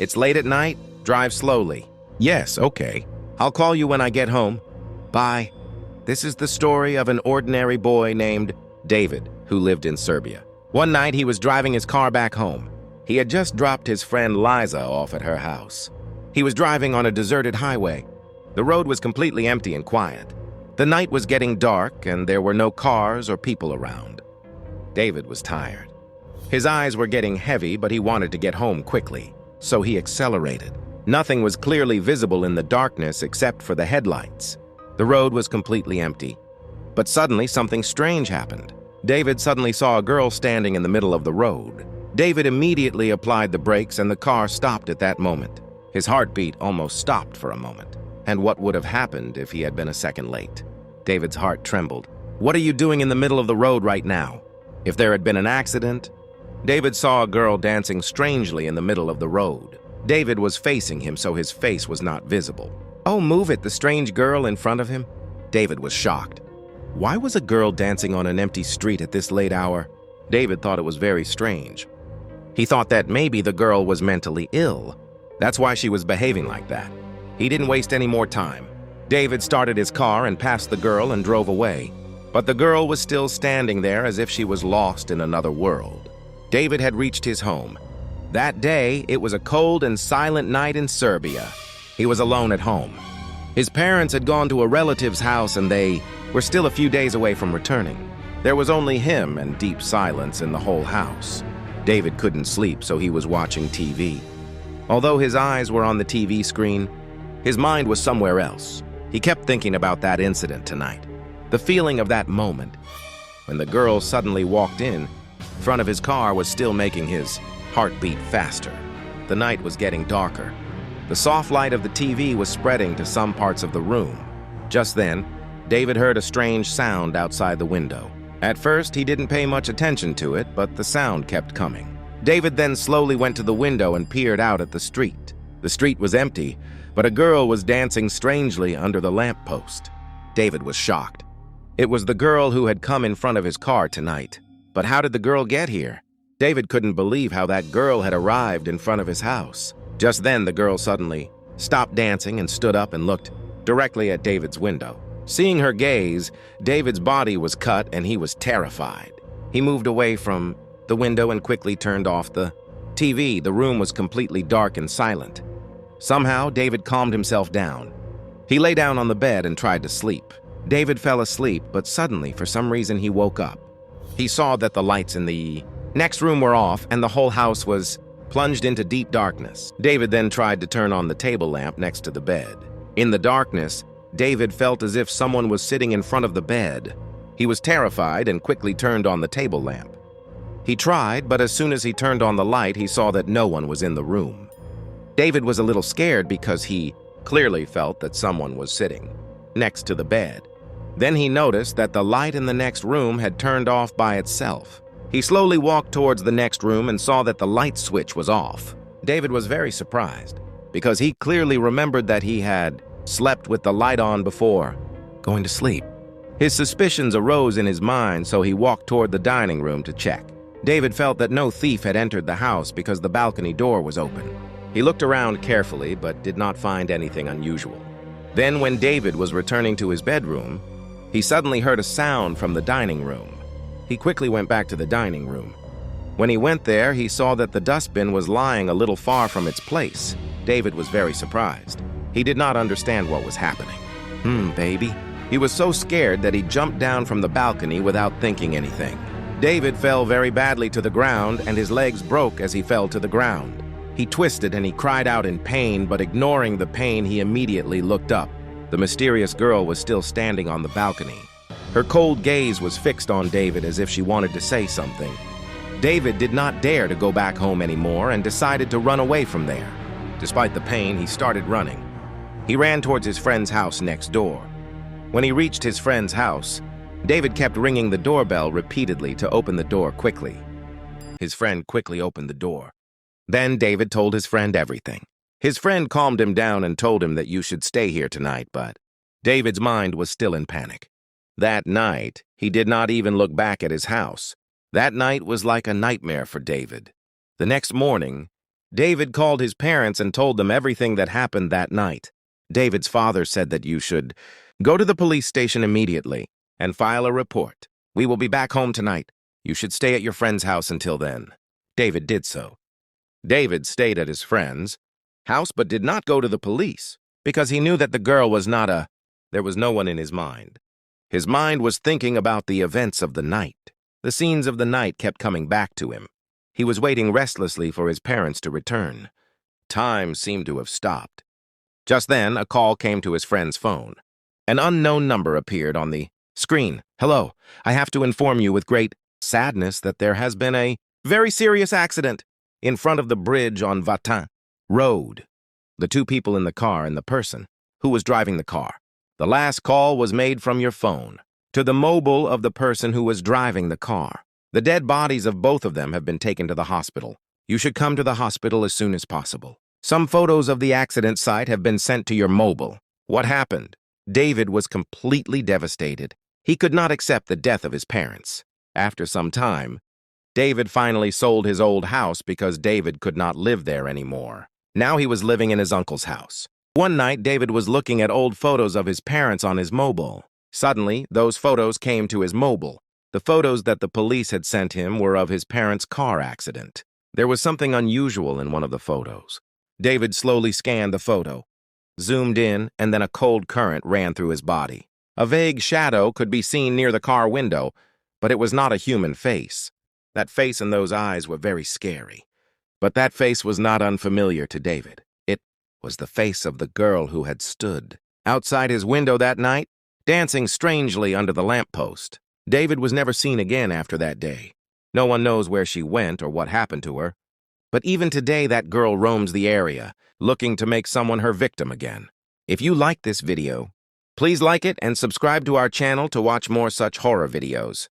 It's late at night. Drive slowly. Yes, okay. I'll call you when I get home. Bye. This is the story of an ordinary boy named David who lived in Serbia. One night he was driving his car back home. He had just dropped his friend Liza off at her house. He was driving on a deserted highway. The road was completely empty and quiet. The night was getting dark and there were no cars or people around. David was tired. His eyes were getting heavy, but he wanted to get home quickly, so he accelerated. Nothing was clearly visible in the darkness except for the headlights. The road was completely empty. But suddenly something strange happened. David suddenly saw a girl standing in the middle of the road. David immediately applied the brakes and the car stopped at that moment. His heartbeat almost stopped for a moment. And what would have happened if he had been a second late? David's heart trembled. What are you doing in the middle of the road right now? If there had been an accident? David saw a girl dancing strangely in the middle of the road. David was facing him, so his face was not visible. Oh, move it, the strange girl in front of him? David was shocked. Why was a girl dancing on an empty street at this late hour? David thought it was very strange. He thought that maybe the girl was mentally ill. That's why she was behaving like that. He didn't waste any more time. David started his car and passed the girl and drove away. But the girl was still standing there as if she was lost in another world. David had reached his home. That day, it was a cold and silent night in Serbia. He was alone at home. His parents had gone to a relative's house and they were still a few days away from returning. There was only him and deep silence in the whole house. David couldn't sleep, so he was watching TV. Although his eyes were on the TV screen, his mind was somewhere else. He kept thinking about that incident tonight. The feeling of that moment, when the girl suddenly walked in front of his car, was still making his heartbeat faster. The night was getting darker. The soft light of the TV was spreading to some parts of the room. Just then, David heard a strange sound outside the window. At first, he didn't pay much attention to it, but the sound kept coming. David then slowly went to the window and peered out at the street. The street was empty, but a girl was dancing strangely under the lamppost. David was shocked. It was the girl who had come in front of his car tonight. But how did the girl get here? David couldn't believe how that girl had arrived in front of his house. Just then, the girl suddenly stopped dancing and stood up and looked directly at David's window. Seeing her gaze, David's body was cut and he was terrified. He moved away from the window and quickly turned off the TV. The room was completely dark and silent. Somehow, David calmed himself down. He lay down on the bed and tried to sleep. David fell asleep, but suddenly, for some reason, he woke up. He saw that the lights in the next room were off and the whole house was plunged into deep darkness. David then tried to turn on the table lamp next to the bed. In the darkness, David felt as if someone was sitting in front of the bed. He was terrified and quickly turned on the table lamp. He tried, but as soon as he turned on the light, he saw that no one was in the room. David was a little scared because he clearly felt that someone was sitting next to the bed. Then he noticed that the light in the next room had turned off by itself. He slowly walked towards the next room and saw that the light switch was off. David was very surprised because he clearly remembered that he had slept with the light on before going to sleep. His suspicions arose in his mind, so he walked toward the dining room to check. David felt that no thief had entered the house because the balcony door was open. He looked around carefully but did not find anything unusual. Then when David was returning to his bedroom, he suddenly heard a sound from the dining room. He quickly went back to the dining room. When he went there, he saw that the dustbin was lying a little far from its place. David was very surprised. He did not understand what was happening. Baby. He was so scared that he jumped down from the balcony without thinking anything. David fell very badly to the ground and his legs broke as he fell to the ground. He twisted and he cried out in pain, but ignoring the pain, he immediately looked up. The mysterious girl was still standing on the balcony. Her cold gaze was fixed on David as if she wanted to say something. David did not dare to go back home anymore and decided to run away from there. Despite the pain, he started running. He ran towards his friend's house next door. When he reached his friend's house, David kept ringing the doorbell repeatedly to open the door quickly. His friend quickly opened the door. Then David told his friend everything. His friend calmed him down and told him that you should stay here tonight, but David's mind was still in panic. That night, he did not even look back at his house. That night was like a nightmare for David. The next morning, David called his parents and told them everything that happened that night. David's father said that you should go to the police station immediately and file a report. We will be back home tonight. You should stay at your friend's house until then. David did so. David stayed at his friend's house but did not go to the police because he knew that the girl was not there was no one in his mind. His mind was thinking about the events of the night. The scenes of the night kept coming back to him. He was waiting restlessly for his parents to return. Time seemed to have stopped. Just then, a call came to his friend's phone. An unknown number appeared on the screen. "Hello, I have to inform you with great sadness that there has been a very serious accident in front of the bridge on Vatin Road. The two people in the car and the person who was driving the car. The last call was made from your phone to the mobile of the person who was driving the car. The dead bodies of both of them have been taken to the hospital. You should come to the hospital as soon as possible. Some photos of the accident site have been sent to your mobile." What happened? David was completely devastated. He could not accept the death of his parents. After some time, David finally sold his old house because David could not live there anymore. Now he was living in his uncle's house. One night, David was looking at old photos of his parents on his mobile. Suddenly, those photos came to his mobile. The photos that the police had sent him were of his parents' car accident. There was something unusual in one of the photos. David slowly scanned the photo, zoomed in, and then a cold current ran through his body. A vague shadow could be seen near the car window, but it was not a human face. That face and those eyes were very scary. But that face was not unfamiliar to David. It was the face of the girl who had stood outside his window that night, dancing strangely under the lamppost. David was never seen again after that day. No one knows where she went or what happened to her. But even today, that girl roams the area, looking to make someone her victim again. If you like this video, please like it and subscribe to our channel to watch more such horror videos.